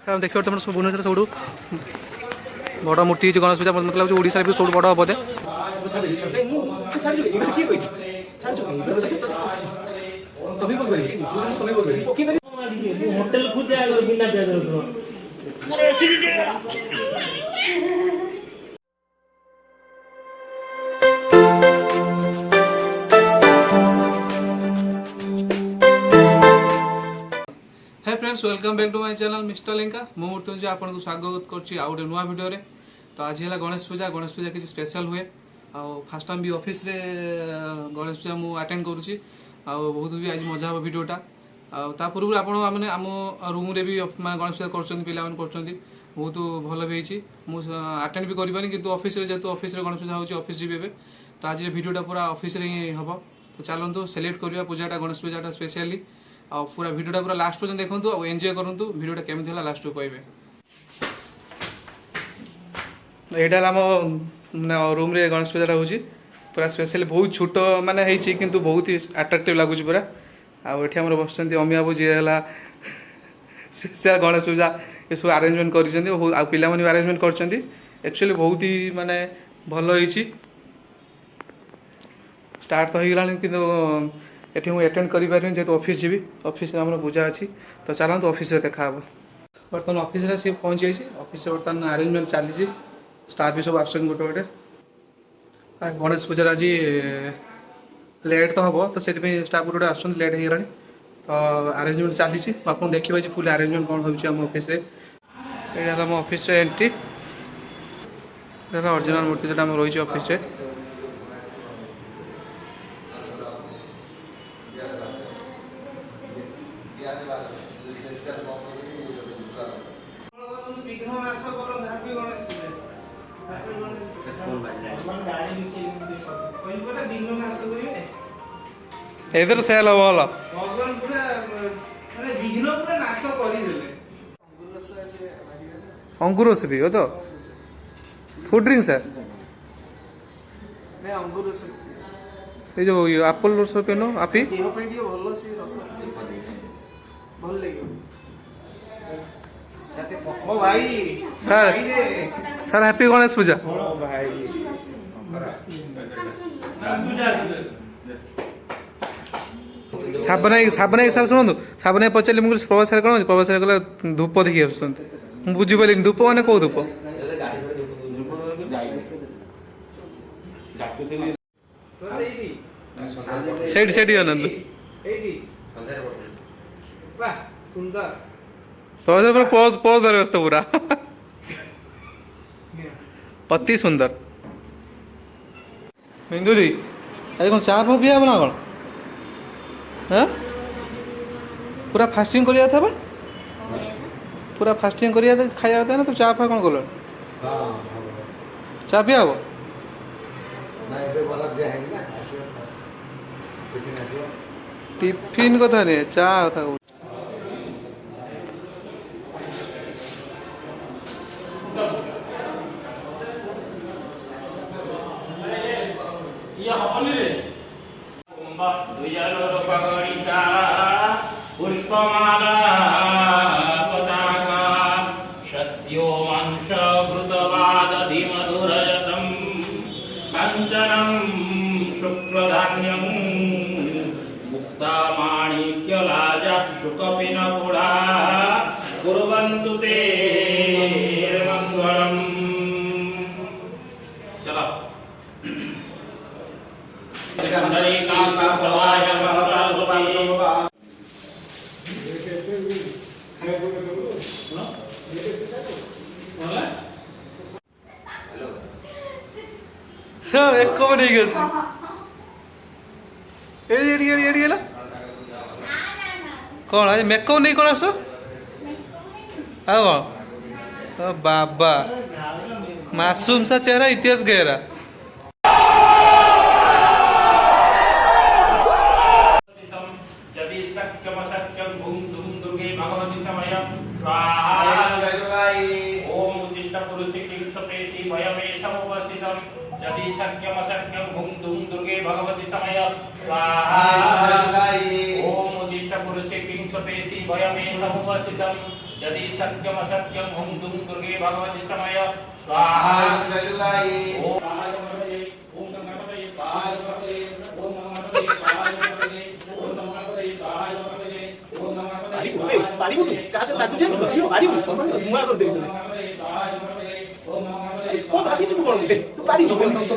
देखिए तुम भुवनेश्वर सब बड़ मूर्ति गणेश पूजा मतलब लगे ओडिशा भी सब बड़ हम बोधे होटल खुद जाएगा बिना प्याज रसुन hey friends welcome back to my channel mister लिंका मु मृत्युंजय आपको स्वागत करछि आ गोटे नुआ वीडियो रे। तो आज है गणेश पूजा किसी स्पेशल हुए आ फर्स्ट टाइम भी ऑफिस रे गणेश पूजा मु अटेंड करूछि आ बहुत भी आज मजा हो वीडियोटा आ पूर्व आपण माने आम रूम रे भी माने गणेश पूजा करछन पिला मन करछन बहुत भल भी होइछि मु अटेंड भी करि पानी किंतु ऑफिस रे जेतु ऑफिस रे गणेश पूजा होछि ऑफिस जीबे बे। तो आज वीडियोटा पूरा ऑफिस रे ही हबो। तो चलंतु सेलिब्रेट करिया पूजाटा गणेश पूजाटा स्पेशली आ पूरा वीडियोटा पूरा लास्ट पर्यंत देखंतु आ एन्जॉय करंतु वीडियोटा केमथि हला लास्ट को कहबे। एटा हम रूम रे गणेश पूजाटा होछि पूरा स्पेशली बहुत छोट माने हेछि किंतु बहुत ही अट्रैक्टिव लागुछि पूरा आ एठी हमर बसंती अमी बाबू जे हला स्पेशल गणेश पूजा ये सब अरेंजमेंट करिसेंती आ पिला माने अरेंजमेंट करछंती एक्चुअली बहुत ही माने भलो हेछि स्टार्ट तो होइगलानी किंतु एठी मु अटेंड करि पारिन जेतो ऑफिस जीबी ऑफिस रे हमर पूजा अछि। तो चलन तो ऑफिस रे देखा हबो बर्तन ऑफिस रे से पहुंच जाइछि ऑफिस से बर्तन अरेंजमेंट चाली छी स्टाफ भी सब आसन गोटे गोटे गणेश पूजा आज लेट तो हम तो से स्टाफ गोटे आसन लेट हो गलानी। तो अरेंजमेंट चली आप देखिए फुल अरेंजमेंट कौन होम ऑफिस रे ये आम ऑफिस रे एंट्री ओरिजिनल मूर्ति जो रही ऑफिस रे इधर सेल बोल भगवान पूरा माने विघ्न पूरा नाश करि देले अंकुर से भी हो तो फूड ड्रिंक सर ने अंगूर से ये जो एप्पल रस पेनो आपी देह पे भी भलो से रस भल लागो साथे ओ भाई सर सर हैप्पी गणेश पूजा ओ भाई साबना सर शुणु साबना पचारे मुझे प्रभास सर कौन प्रभास सर कहला धूप देखी आसुँच मुझे बुझीपारि धूप मैंने कौ धूप से अनंत सुंदर प्रभास सर पोज पोज धरे बस पूरा अति सुंदर बिंदु दी आज कौन चाह फा पिया ना कौन हाँ पूरा फास्टिंग करिया था बा पूरा फास्टिंग करिया था खाया था ना तो चाह फा कौन कल चाह पिया हो टिफिन कथा नहीं चाह था पुष्पमाला पताका सत्यो वंश घृतवाद धीमधुरजतं काञ्चनं शुक्रधान्यं मुक्तामाणिक्यलाजा शुकपिनपुडा कुर्वन्तु ते मङ्गलम्। चलो एक को नहीं गए एडी कौन आज मेकअप नहीं कौन आसो आ कौन बाबा मासूम सा चेहरा इतिहास गहरा यदि शक्यमशक्यं भुं धुं दुर्गे भगवती समय स्वाहा ओम उदिष्ट पुरुषे किं स्वपेशी भयमे समुपस्थितम् यदि सत्यम असत्यम हुम दुम दुर्गे भगवती समय स्वाहा ओम गणपतये ओम गणपतये स्वाहा ओम गणपतये स्वाहा ओम गणपतये स्वाहा ओम गणपतये पानी को कैसे ना तुझे पानी को धुआं कर दे कौन भाभी तू बोल दे तू पानी जो बोल तो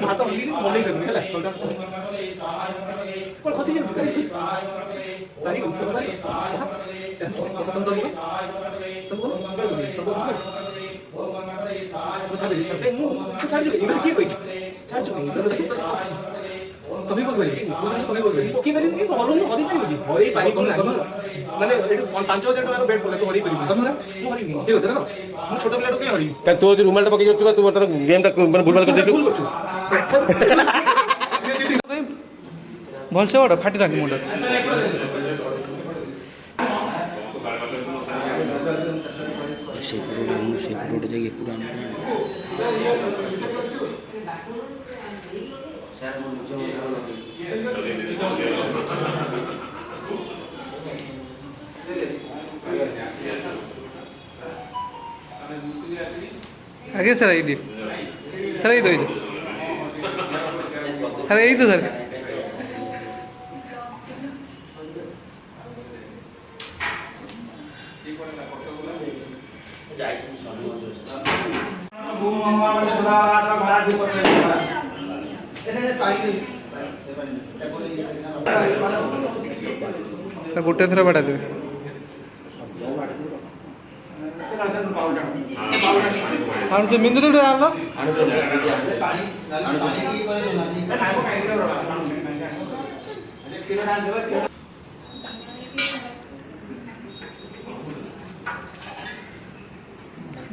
भात मनै सक्ने होला कोन खसी के पानी को कभी बोल रही कभी बोल रही कि मेरी नहीं बोलूं कभी नहीं बोली होई पानी को माने एटू 5000 टका बेड पड़े तो हरी करी तब ना मु हरी ठीक होता ना मु छोटा प्लेट के हरी तू जो रूमाल टा पकई करछु तू तर गेम टा माने बुलबाल कर देछु भल से बड़ फाटी राखी मुंडा से पुरोटे जाके पूरा आगे सर आई सर आई दो सर यही तो सर सर गोटे थर बाटा देवे आणुछ मिंदु तोडे आणलो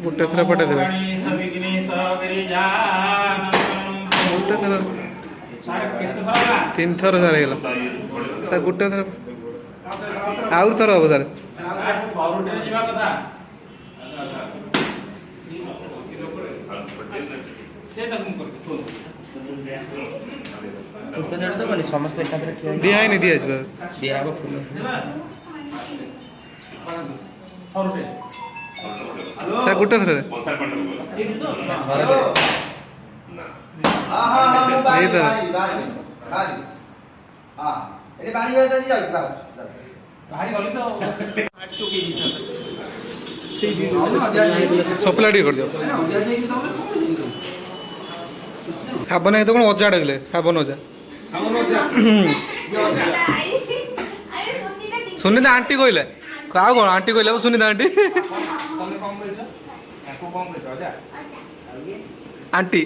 गोटे थर बाटा देवे गोटे थर तीन थर सर हेला सर गोटे थर आउर थर हम सर समस्त दिया ही नहीं दिया दिया फुल सर गोटे थर पानी सप्लाई टी कर दियो साबन है तो कौन अजा डाले साबन अजा सुनीता आंटी कहले क्या कौन आंटी कहले सुनीता आंटी आंटी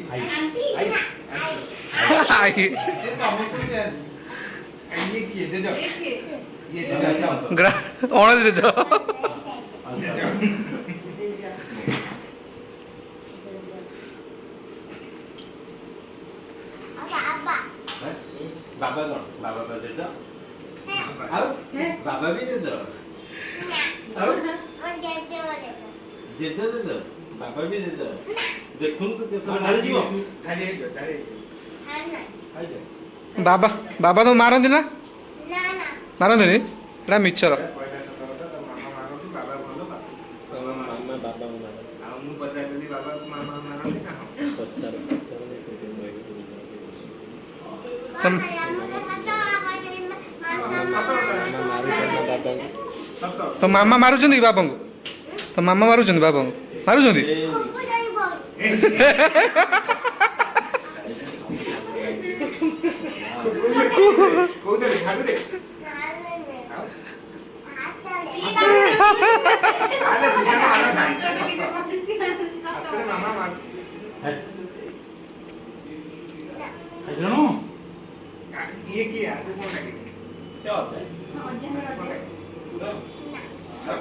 ऑनर दे जाओ बाबा कौन बाबा का जेजा आओ बाबा भी जेजा आओ जेजा जेजा बाबा भी जेजा देखुन तो केतना डाली जीव खाली डाली बाबा बाबा तो मारती ना मारती नहीं एटा मिक्सर तो मामा मारुचंदी बाबा को तो मामा मारुचंदी बाबा को मारुचंदी ये किया तू कौन है से होता है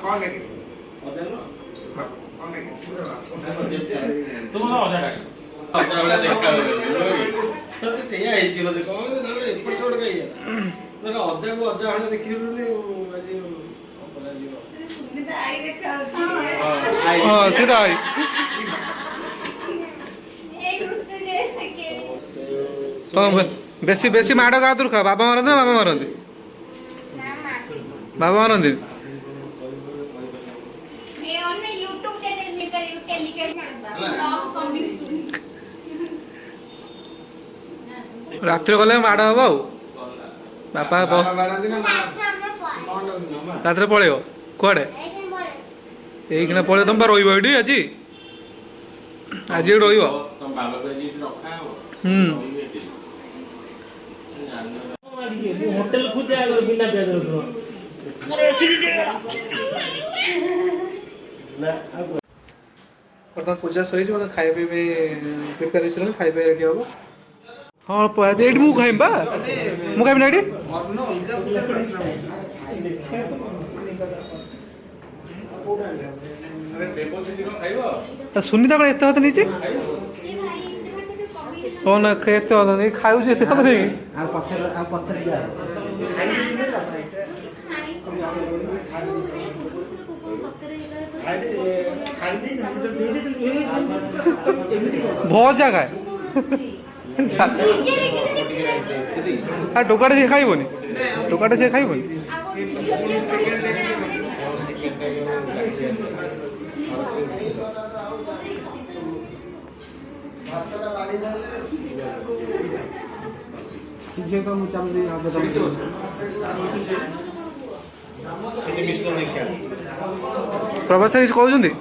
कौन है होता है ना कौन है तुम ना हो जाएगा अजा वाला देखा तो सेया है जी बोले कौन ना एपट छोड़ गई है ना अजा को अजा वाला देखि बोले आज अपना जीव सुनीता आई देखा हां सीधा आई एक रुपए दे के କଣ ବେଶୀ ବେଶୀ ମାଡ଼ କାହା ହାତରୁ ଖାଅ? ବାବା ମାରନ୍ତି ନା ମାମା ମାରନ୍ତି? ବାବା ମାରନ୍ତି। YouTube चैनल में टेलीकास्ट ब्लॉग कमिंग सून। ରାତିରେ ଗଲେ ମାଡ଼ ହବ ଆଉ ବାପା ରାତିରେ ପଳେଇବ କୁଆଡେ? ଏଇଖିଣା ପଳେଇବ। ତମେ ବା ରହିବ ଏଇଠି ଆଜି? ଆଜି ଏଠି ରହିବ? होटल खुद जाएगा बिना प्याज रसून ବର୍ତ୍ତମାନ ପୂଜା ସରିଛି। ବର୍ତ୍ତମାନ ଖାଇବା ପିଇବା ପ୍ରିପେୟାର ହେଇସାରିଲାଣି। ଖାଇବା ରେଡି ହବ। ହଁ ଏଇଠି ମୁଁ ଖାଇବି ବା। ମୁଁ ଖାଇବି ନା ଏଇଠି? ସୁନିତା କଣ ଏତେ କଥା ନେଇଛି? ହଁ ନା ଏତେ କଥା ନେଇ ଖାଉଛି ଏତେ କଥା ନେଇକି। ଭଜା ଖାଏ ଟୋକାଟା ସିଏ ଖାଇବନି? ଟୋକାଟା ସିଏ ଖାଇବନି? ପ୍ରଭାସ କିଛି କହୁଛନ୍ତି?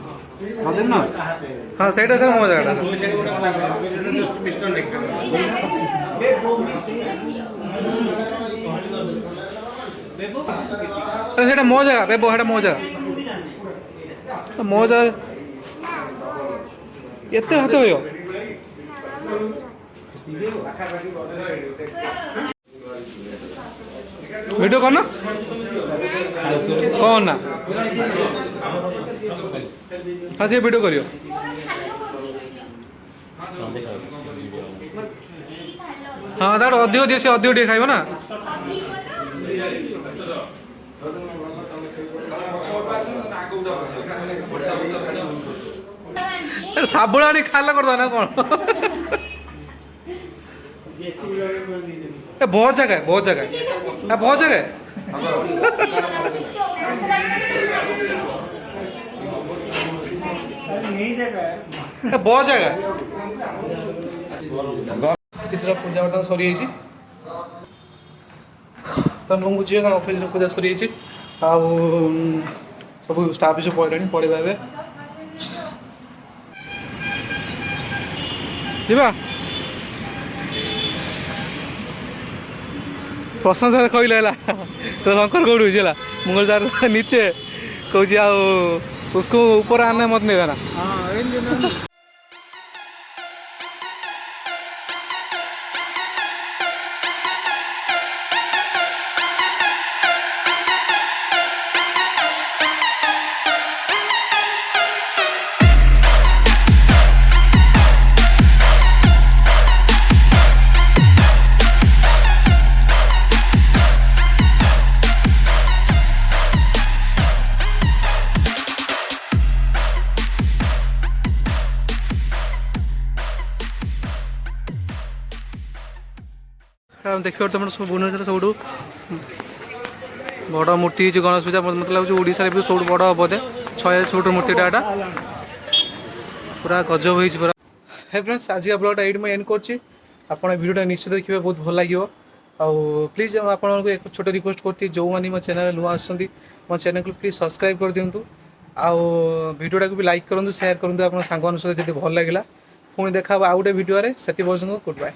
ହଁ ସେଇଟା ସାର୍ ମୋ ଜାଗାଟା। ସେଇଟା ମୋ ଜାଗା ବେବ, ସେଇଟା ମୋ ଜାଗା। ମୋ ଜାଗା ଏତେ ହାତ ହୁଏ। ଭିଡ଼ିଓ କର ନା କଣ ନା? ହଁ ସେ ଭିଡ଼ିଓ କରିବ। ହଁ ତାଠୁ ଅଧିକ ଦିଅ, ସେ ଅଧିକ ଟିକେ ଖାଇବ ନା। ସାବୁଳ ଆଣି ଖାଇଲା କରିଦବା ନା କଣ? ବହୁତ ଜାଗା ବହୁତ ଜାଗା ବହୁତ ଜାଗା ବହୁତ ଜାଗା। ଅଫିସର ପୂଜା ବର୍ତ୍ତମାନ ସରିଯାଇଛି। ତ ମୁଁ ଯିବେ କାରଣ ଅଫିସର ପୂଜା ସରିଯାଇଛି। ଆଉ ସବୁ ଷ୍ଟାଫ୍ ବି ସବୁ ପଳେଇଲେଣି, ପଳେଇବା ଏବେ। ଯିବା प्रशांत सर कहले तो शंकर कौट है मुगल सर नीचे कौच उसको ऊपर आने मत नहीं देना। देखिए तुम सब भुवनेश्वर सब बड़ मूर्ति है गणेश पूजा मतलब लगे ओडिशा भी सब बड़ हम बोधे 46 फुट मूर्तिटा एटा पूरा गजब हो पूरा। हे फ्रेंड्स आज का ब्लॉगटा ये मुझे एंड कर भिडियोटा निश्चित देखिए बहुत भल लगे। प्लीज आपको एक छोट रिक्वेस्ट करती जो मैंने मो चैनल नुआ आसो चैनल को प्लीज सब्सक्राइब कर दिंतु आउ भिडियोटा को भी लाइक करूँ शेयर करूँ आप सांग सहित जब भल लगे पुणी देखा आउ गोटे भिडियो से गुड बाय।